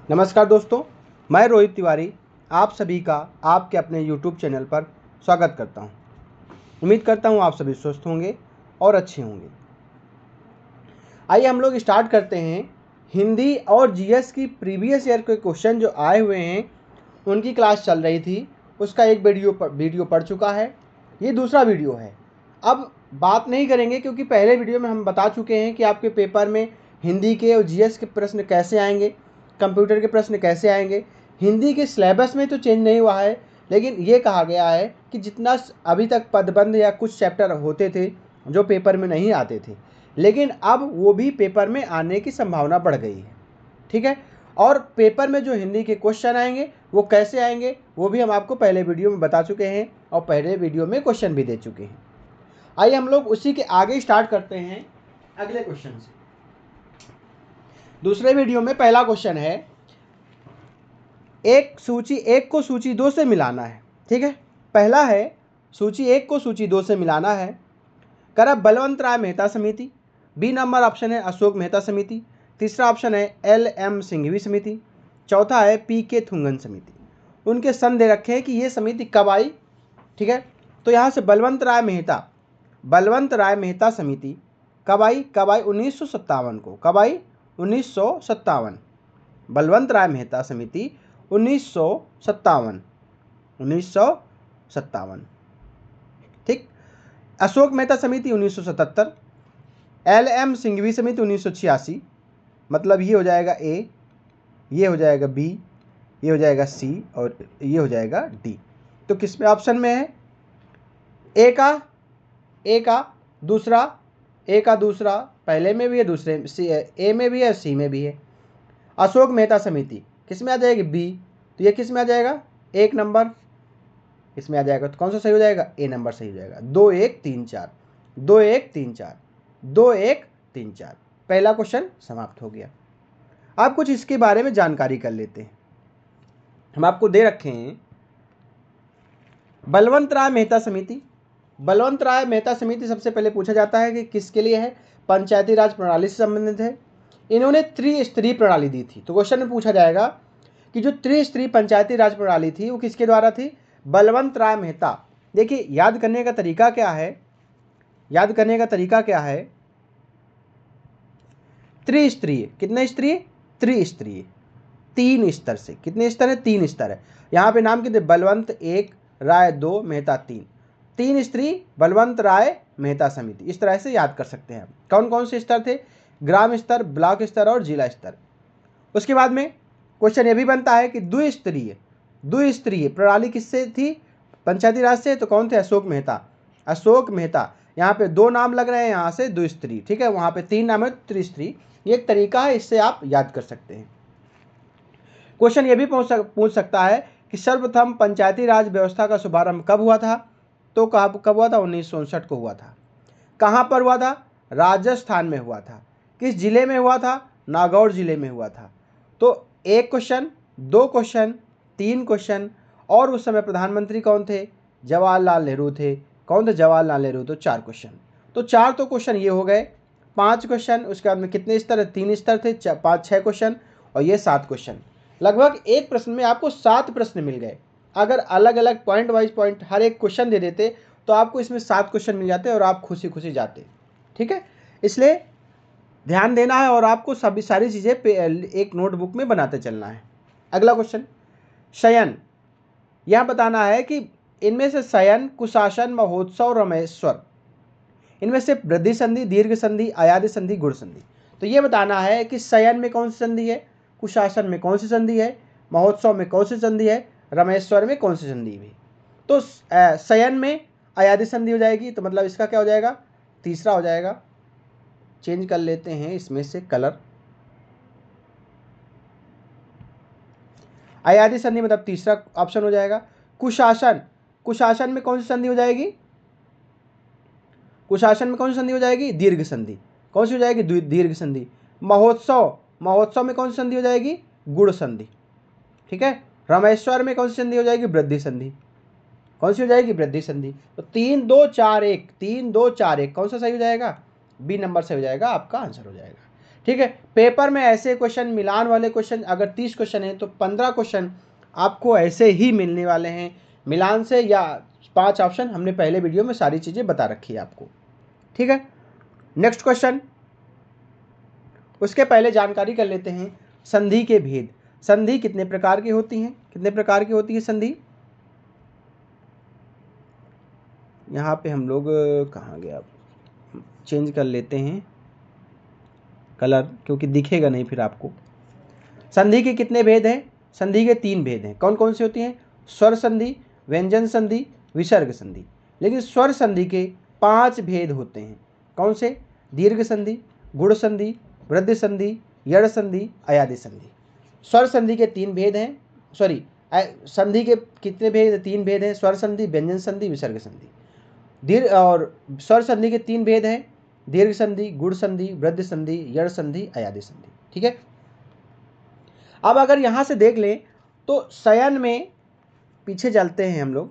नमस्कार दोस्तों, मैं रोहित तिवारी आप सभी का आपके अपने YouTube चैनल पर स्वागत करता हूं। उम्मीद करता हूं आप सभी स्वस्थ होंगे और अच्छे होंगे। आइए हम लोग स्टार्ट करते हैं। हिंदी और जीएस की प्रीवियस ईयर के क्वेश्चन जो आए हुए हैं उनकी क्लास चल रही थी, उसका एक वीडियो पड़ चुका है, ये दूसरा वीडियो है। अब बात नहीं करेंगे क्योंकि पहले वीडियो में हम बता चुके हैं कि आपके पेपर में हिंदी के और जीएस के प्रश्न कैसे आएंगे, कंप्यूटर के प्रश्न कैसे आएंगे। हिंदी के सिलेबस में तो चेंज नहीं हुआ है, लेकिन ये कहा गया है कि जितना अभी तक पदबंध या कुछ चैप्टर होते थे जो पेपर में नहीं आते थे, लेकिन अब वो भी पेपर में आने की संभावना बढ़ गई है। ठीक है, और पेपर में जो हिंदी के क्वेश्चन आएंगे वो कैसे आएंगे वो भी हम आपको पहले वीडियो में बता चुके हैं और पहले वीडियो में क्वेश्चन भी दे चुके हैं। आइए हम लोग उसी के आगे स्टार्ट करते हैं अगले क्वेश्चन से। दूसरे वीडियो में पहला क्वेश्चन है, सूची एक को सूची 2 से मिलाना है। ठीक है, पहला है सूची 1 को सूची 2 से मिलाना है। करा बलवंत राय मेहता समिति, बी नंबर ऑप्शन है अशोक मेहता समिति, तीसरा ऑप्शन है LM सिंघवी समिति, चौथा है PK थुंगन समिति। उनके सन दे रखे हैं कि ये समिति कब आई। ठीक है, तो यहाँ से बलवंत राय मेहता समिति कब आई 1957 को। कब आई? 1957। बलवंत राय मेहता समिति 1957। ठीक, अशोक मेहता समिति 1977, LM सिंघवी समिति 1986। मतलब ये हो जाएगा ए, ये हो जाएगा बी, ये हो जाएगा सी और ये हो जाएगा डी। तो किस में ऑप्शन में है? ए का दूसरा पहले में भी है, दूसरे ए में भी है, सी में भी है। अशोक मेहता समिति किस में आ जाएगी? बी। तो ये किस में आ जाएगा? 1 नंबर इसमें आ जाएगा। तो कौन सा सही हो जाएगा? ए नंबर सही हो जाएगा। 2 1 3 4 2 1 3 4 2 1 3 4। पहला क्वेश्चन समाप्त हो गया। अब कुछ इसके बारे में जानकारी कर लेते हैं। हम आपको दे रखे हैं बलवंत राय मेहता समिति। बलवंत राय मेहता समिति सबसे पहले पूछा जाता है कि किसके लिए है? पंचायती राज प्रणाली से संबंधित है। इन्होंने त्रिस्तरीय प्रणाली दी थी। तो क्वेश्चन में पूछा जाएगा कि जो त्रिस्तरीय पंचायती राज प्रणाली थी वो किसके द्वारा थी? बलवंत राय मेहता। देखिए, याद करने का तरीका क्या है? त्रिस्तरीय। कितने स्तरीय? त्रिस्तरीय, 3 स्तर से। कितने स्तर है? 3 स्तर है। यहाँ पे नाम कितने? बलवंत 1, राय 2, मेहता 3। 3 स्तरीय बलवंत राय मेहता समिति। इस तरह से याद कर सकते हैं। कौन कौन से स्तर थे? ग्राम स्तर, ब्लॉक स्तर और जिला स्तर। उसके बाद में क्वेश्चन ये भी बनता है कि द्विस्तरीय प्रणाली किससे थी? पंचायती राज से। तो कौन थे? अशोक मेहता। यहाँ पे 2 नाम लग रहे हैं, यहाँ से द्विस्तरीय। ठीक है, वहाँ पे 3 नाम है, त्रिस्तरीय। ये एक तरीका है, इससे आप याद कर सकते हैं। क्वेश्चन ये भी पूछ सकता है कि सर्वप्रथम पंचायती राज व्यवस्था का शुभारंभ कब हुआ था? तो कब हुआ था? 1959 को हुआ था। कहाँ पर हुआ था? राजस्थान में हुआ था। किस जिले में हुआ था? नागौर जिले में हुआ था। तो 1 क्वेश्चन, 2 क्वेश्चन, 3 क्वेश्चन। और उस समय प्रधानमंत्री कौन थे? जवाहरलाल नेहरू थे। कौन थे? जवाहरलाल नेहरू। तो 4 क्वेश्चन। तो 4 तो क्वेश्चन ये हो गए। 5 क्वेश्चन। उसके बाद में कितने स्तर है? 3 स्तर थे। 5 6 क्वेश्चन और ये 7 क्वेश्चन। लगभग एक प्रश्न में आपको 7 प्रश्न मिल गए। अगर अलग अलग पॉइंट वाइज पॉइंट हर एक क्वेश्चन दे देते तो आपको इसमें 7 क्वेश्चन मिल जाते और आप खुशी खुशी जाते। ठीक है, इसलिए ध्यान देना है और आपको सभी सारी चीज़ें एक नोटबुक में बनाते चलना है। अगला क्वेश्चन, शयन। यह बताना है कि इनमें से शयन, कुशासन, महोत्सव, रमेश्वर, इनमें से वृद्धि संधि, दीर्घ संधि, अयादि संधि, गुण संधि। तो ये बताना है कि शयन में कौन सी संधि है, कुशासन में कौन सी संधि है, महोत्सव में कौन सी संधि है, रमेश्वर में कौन सी संधि है। तो शयन में अयादि संधि हो जाएगी। तो मतलब इसका क्या हो जाएगा? तीसरा हो जाएगा। चेंज कर लेते हैं इसमें से कलर। अयादि संधि मतलब तीसरा ऑप्शन हो जाएगा। कुशासन में कौन सी संधि हो जाएगी? कुशासन में कौन सी संधि हो जाएगी? दीर्घ संधि। कौन सी हो जाएगी? दीर्घ संधि। महोत्सव में कौन सी संधि हो जाएगी? गुण संधि। ठीक है, रमेश्वर में कौन सी संधि हो जाएगी? वृद्धि संधि। कौन सी हो जाएगी? वृद्धि संधि। तो 3 2 4 1 कौन सा सही हो जाएगा? बी नंबर से हो जाएगा, आपका आंसर हो जाएगा। ठीक है। पेपर में ऐसे क्वेश्चन, मिलान वाले क्वेश्चन, अगर 30 क्वेश्चन है तो 15 क्वेश्चन आपको ऐसे ही मिलने वाले हैं मिलान से, या 5 ऑप्शन हमने पहले वीडियो में सारी चीज़ें बता रखी है आपको। ठीक है, नेक्स्ट क्वेश्चन। उसके पहले जानकारी कर लेते हैं संधि के भेद। संधि कितने प्रकार की होती हैं? कितने प्रकार की होती है संधि? यहाँ पे हम लोग कहाँ गया, चेंज कर लेते हैं कलर, क्योंकि दिखेगा नहीं फिर आपको। संधि के कितने भेद हैं? संधि के 3 भेद हैं। कौन कौन सी होती हैं? स्वर संधि, व्यंजन संधि, विसर्ग संधि। लेकिन स्वर संधि के 5 भेद होते हैं। कौन से? दीर्घ संधि, गुण संधि, वृद्धि संधि, यड़ संधि, अयादि संधि। स्वर संधि के 3 भेद हैं, सॉरी, संधि के कितने भेद? 3 भेद हैं, स्वर संधि, व्यंजन संधि, विसर्ग संधि। दीर्घ और स्वर संधि के 3 भेद हैं, दीर्घ संधि, गुण संधि, वृद्धि संधि, यड़ संधि, अयादि संधि। ठीक है। अब अगर यहां से देख लें तो शयन में, पीछे चलते हैं हम लोग,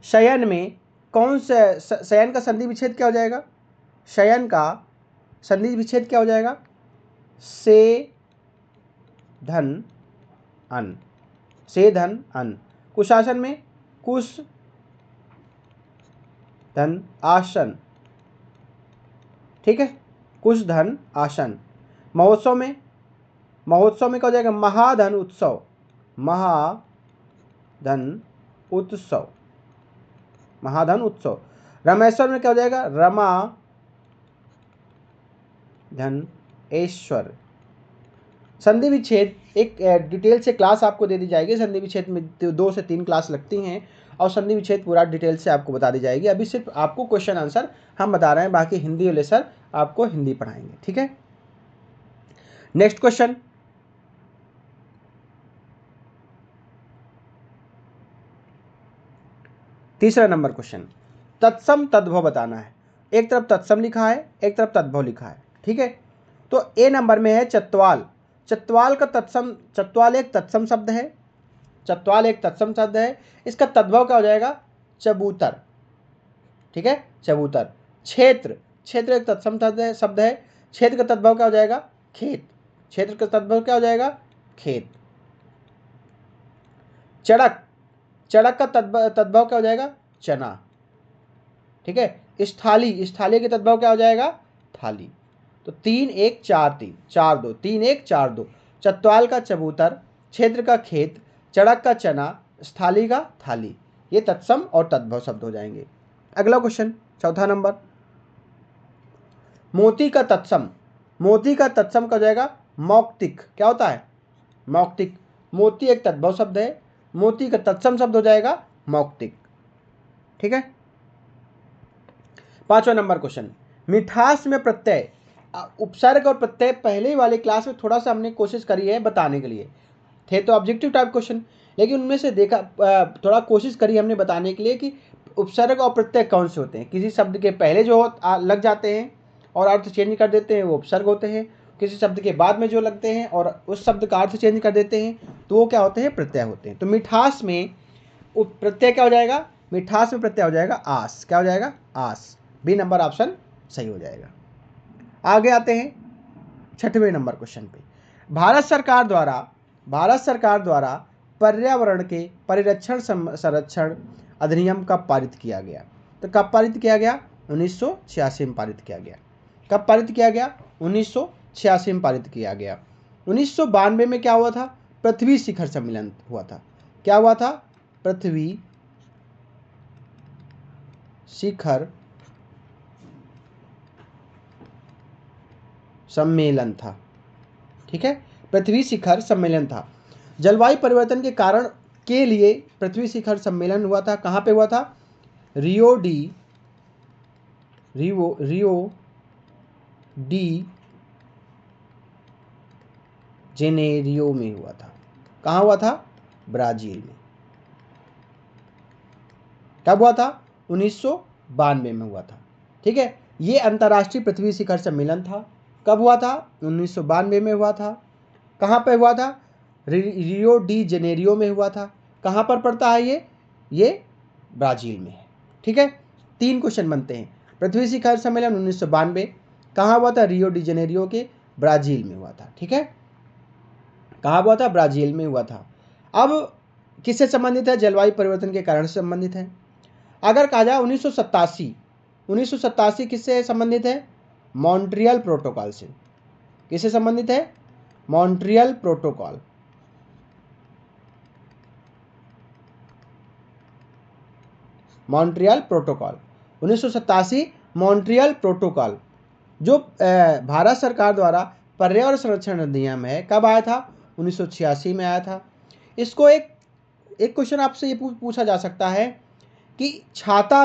शयन में कौन सा, शयन का संधि विच्छेद क्या हो जाएगा? शयन का संधि विच्छेद क्या हो जाएगा? से धन अन, से धन अन। कुशासन में कुश धन आसन। ठीक है, कुश धन आसन। महोत्सव में, महोत्सव में क्या हो जाएगा? महाधन उत्सव, महाधन उत्सव, महाधन उत्सव। रमेश्वर में क्या हो जाएगा? रमा धन ऐश्वर। संधि विच्छेद एक डिटेल से क्लास आपको दे दी जाएगी। संधि विच्छेद में 2 से 3 क्लास लगती हैं और संधि विच्छेद पूरा डिटेल से आपको बता दी जाएगी। अभी सिर्फ आपको क्वेश्चन आंसर हम बता रहे हैं, बाकी हिंदी वाले सर आपको हिंदी पढ़ाएंगे। ठीक है, नेक्स्ट क्वेश्चन। तीसरा नंबर क्वेश्चन, तत्सम तद्भव बताना है। एक तरफ तत्सम लिखा है, एक तरफ तद्भव लिखा है। ठीक है, तो ए नंबर में है चत्वाल। चत्वाल का तत्सम, चत्वाल एक तत्सम शब्द है, चत्वाल एक तत्सम शब्द है। इसका तद्भव क्या हो जाएगा? चबूतर। ठीक है, चबूतर। क्षेत्र, क्षेत्र एक तत्सम शब्द है, क्षेत्र का तद्भव क्या हो जाएगा? खेत। क्षेत्र का तद्भव क्या हो जाएगा? खेत। चड़क, चड़क का तद्भव क्या हो जाएगा? चना। ठीक है, स्थाली, स्थाली के तद्भव क्या हो जाएगा? थाली। तो 3 1 4 3 4 2, 3 1 4 2। चत्वाल का चबूतर, क्षेत्र का खेत, चड़क का चना, स्थाली का थाली। ये तत्सम और तद्भव शब्द हो जाएंगे। अगला क्वेश्चन, चौथा नंबर, मोती का तत्सम। मोती का तत्सम क्या हो जाएगा? मौक्तिक। क्या होता है? मौक्तिक। मोती एक तद्भव शब्द है, मोती का तत्सम शब्द हो जाएगा मौक्तिक। ठीक है, पांचवा नंबर क्वेश्चन, मिठास में प्रत्यय। उपसर्ग और प्रत्यय पहले वाले क्लास में थोड़ा सा हमने कोशिश करी है बताने के लिए, थे तो ऑब्जेक्टिव टाइप क्वेश्चन, लेकिन उनमें से देखा, थोड़ा कोशिश करी हमने बताने के लिए कि उपसर्ग और प्रत्यय कौन से होते हैं। किसी शब्द के पहले जो लग जाते हैं और अर्थ चेंज कर देते हैं वो उपसर्ग होते हैं, किसी शब्द के बाद में जो लगते हैं और उस शब्द का अर्थ चेंज कर देते हैं तो वो क्या होते हैं? प्रत्यय होते हैं। तो मिठास में प्रत्यय क्या हो जाएगा? मिठास में प्रत्यय हो जाएगा आस। क्या हो जाएगा? आस। बी नंबर ऑप्शन सही हो जाएगा। आगे आते हैं 6वें नंबर क्वेश्चन पे। भारत सरकार द्वारा पर्यावरण के परिरक्षण संरक्षण अधिनियम कब पारित किया गया? तो कब पारित किया गया? 1986 में पारित किया गया। कब पारित किया गया? 1986 में पारित किया गया। 1992 में क्या हुआ था? पृथ्वी शिखर सम्मेलन हुआ था। क्या हुआ था? पृथ्वी शिखर सम्मेलन था। ठीक है, पृथ्वी शिखर सम्मेलन था। जलवायु परिवर्तन के कारण के लिए पृथ्वी शिखर सम्मेलन हुआ था। कहाँ पे हुआ था? रियो डी जेनेरियो में हुआ था। कहाँ हुआ था? ब्राजील में। कब हुआ था? 1992 में हुआ था। ठीक है, ये अंतर्राष्ट्रीय पृथ्वी शिखर सम्मेलन था। कब हुआ था? 1992 में हुआ था। कहाँ पे हुआ था? रियो डी जेनेरियो में हुआ था। कहाँ पर पड़ता है ये ब्राज़ील में है। ठीक है, 3 क्वेश्चन बनते हैं। पृथ्वी शिखर सम्मेलन 1992, कहाँ हुआ था? रियो डी जेनेरियो के ब्राज़ील में हुआ था। ठीक है, कहाँ हुआ था? ब्राज़ील में हुआ था। अब किससे संबंधित है? जलवायु परिवर्तन के कारण से संबंधित है। अगर कहा जाए 1987 किससे संबंधित है? मॉन्ट्रियल प्रोटोकॉल से। किससे संबंधित है? Montreal protocol. Montreal protocol 1987 Montreal protocol जो भारत सरकार द्वारा पर्यावरण संरक्षण अधिनियम है, कब आया था? 1986 में आया था। इसको एक क्वेश्चन आपसे ये पूछा जा सकता है कि छाता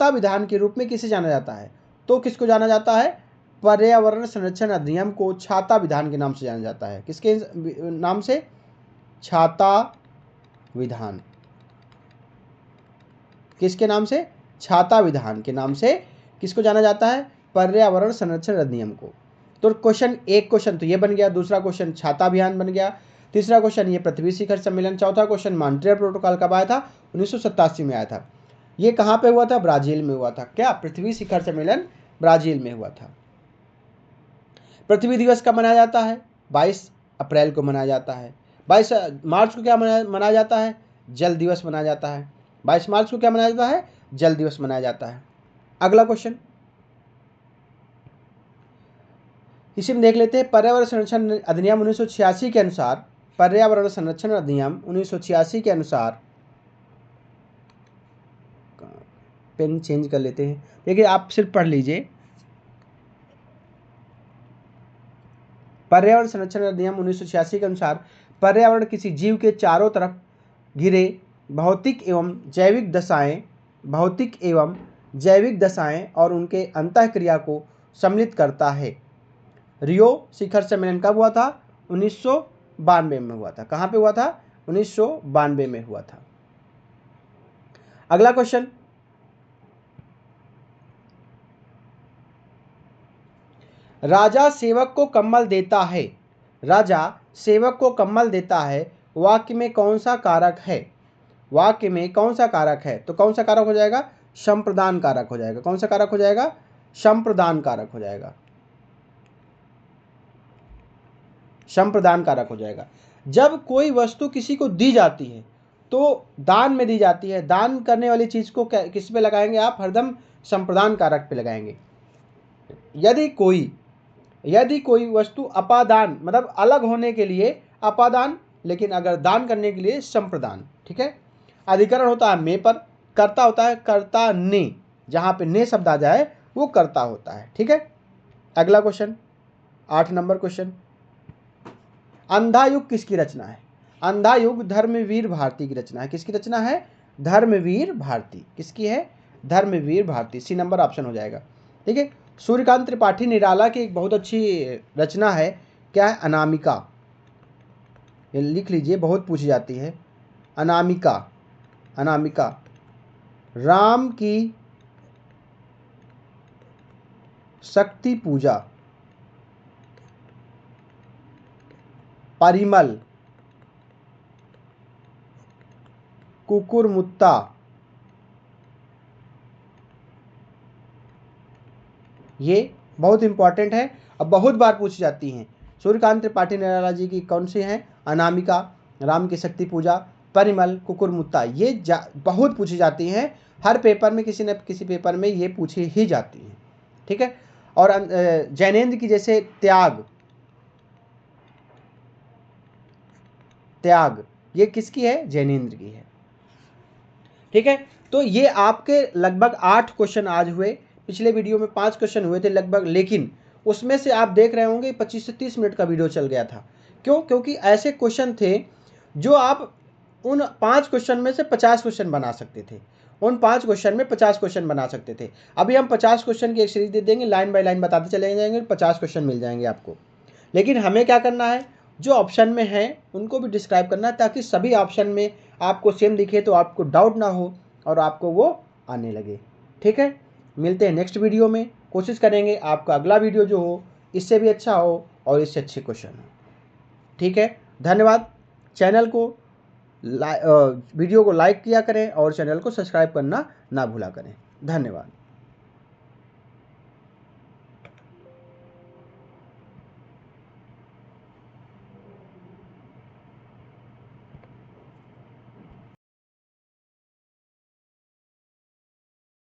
विधान के रूप में किसे जाना जाता है? तो किसको जाना जाता है? पर्यावरण संरक्षण अधिनियम को छाता विधान के नाम से जाना जाता है। किसके नाम से? छाता विधान। किसके नाम से? छाता विधान के नाम से किसको जाना जाता है? पर्यावरण संरक्षण अधिनियम को। तो एक क्वेश्चन तो ये बन गया, दूसरा क्वेश्चन छाता अभियान बन गया, तीसरा क्वेश्चन ये पृथ्वी शिखर सम्मेलन, चौथा क्वेश्चन मॉन्ट्रियल प्रोटोकॉल कब आया था? 1987 में आया था। ये कहाँ पे हुआ था? ब्राज़ील में हुआ था। क्या? पृथ्वी शिखर सम्मेलन ब्राज़ील में हुआ था। पृथ्वी दिवस कब मनाया जाता है? 22 अप्रैल को मनाया जाता है। 22 मार्च को क्या मनाया जाता है? जल दिवस मनाया जाता है। 22 मार्च को क्या मनाया जाता है? जल दिवस मनाया जाता है। अगला क्वेश्चन इसी में देख लेते हैं। पर्यावरण संरक्षण अधिनियम 1986 के अनुसार, पर्यावरण संरक्षण अधिनियम 1986 के अनुसार, पेन चेंज कर लेते हैं। देखिए आप सिर्फ पढ़ लीजिए। पर्यावरण संरक्षण अधिनियम 1986 के अनुसार पर्यावरण किसी जीव के चारों तरफ घिरे भौतिक एवं जैविक दशाएं और उनके अंतःक्रिया को सम्मिलित करता है। रियो शिखर सम्मेलन कब हुआ था? 1992 में हुआ था। कहाँ पे हुआ था? 1992 में हुआ था। अगला क्वेश्चन, राजा सेवक को कम्बल देता है। राजा सेवक को कम्बल देता है, वाक्य में कौन सा कारक है? वाक्य में कौन सा कारक है? तो कौन सा कारक हो जाएगा? संप्रदान कारक हो जाएगा। कौन सा कारक हो जाएगा? संप्रदान कारक हो जाएगा। संप्रदान कारक हो जाएगा। जब कोई वस्तु किसी को दी जाती है तो दान में दी जाती है, दान करने वाली चीज को किस पे लगाएंगे आप? हरदम संप्रदान कारक पे लगाएंगे। यदि कोई वस्तु अपादान मतलब अलग होने के लिए अपादान, लेकिन अगर दान करने के लिए संप्रदान। ठीक है, अधिकरण होता है में पर, कर्ता होता है कर्ता ने, जहां पे ने शब्द आ जाए वो कर्ता होता है। ठीक है, अगला क्वेश्चन 8 नंबर क्वेश्चन, अंधा युग किसकी रचना है? अंधा युग धर्मवीर भारती की रचना है। किसकी रचना है? धर्मवीर भारती। किसकी है? Dharmveer Bharti. C number option हो जाएगा। ठीक है, सूर्यकांत त्रिपाठी निराला की एक बहुत अच्छी रचना है। क्या है? अनामिका। ये लिख लीजिए, बहुत पूछी जाती है। अनामिका। अनामिका राम की शक्ति पूजा, परिमल, कुकुरमुत्ता, ये बहुत इंपॉर्टेंट है, अब बहुत बार पूछी जाती हैं। सूर्यकांत त्रिपाठी निराला जी की कौन सी हैं? अनामिका, राम की शक्ति पूजा, परिमल, कुकुरमुत्ता, ये बहुत पूछी जाती हैं। हर पेपर में किसी न किसी पेपर में ये पूछी ही जाती हैं। ठीक है, और जैनेन्द्र की जैसे त्याग, ये किसकी है? जैनेन्द्र की है। ठीक है, तो ये आपके लगभग 8 क्वेश्चन आज हुए। पिछले वीडियो में 5 क्वेश्चन हुए थे लगभग, लेकिन उसमें से आप देख रहे होंगे 25 से 30 मिनट का वीडियो चल गया था। क्यों? क्योंकि ऐसे क्वेश्चन थे जो आप उन 5 क्वेश्चन में से 50 क्वेश्चन बना सकते थे। उन 5 क्वेश्चन में 50 क्वेश्चन बना सकते थे। अभी हम 50 क्वेश्चन की एक सीरीज दे देंगे, लाइन बाय लाइन बताते चले जाएंगे, 50 क्वेश्चन मिल जाएंगे आपको। लेकिन हमें क्या करना है? जो ऑप्शन में है उनको भी डिस्क्राइब करना है, ताकि सभी ऑप्शन में आपको सेम दिखे तो आपको डाउट ना हो और आपको वो आने लगे। ठीक है, मिलते हैं नेक्स्ट वीडियो में। कोशिश करेंगे आपका अगला वीडियो जो हो इससे भी अच्छा हो और इससे अच्छे क्वेश्चन हो। ठीक है, धन्यवाद। चैनल को वीडियो को लाइक किया करें और चैनल को सब्सक्राइब करना ना भूला करें। धन्यवाद।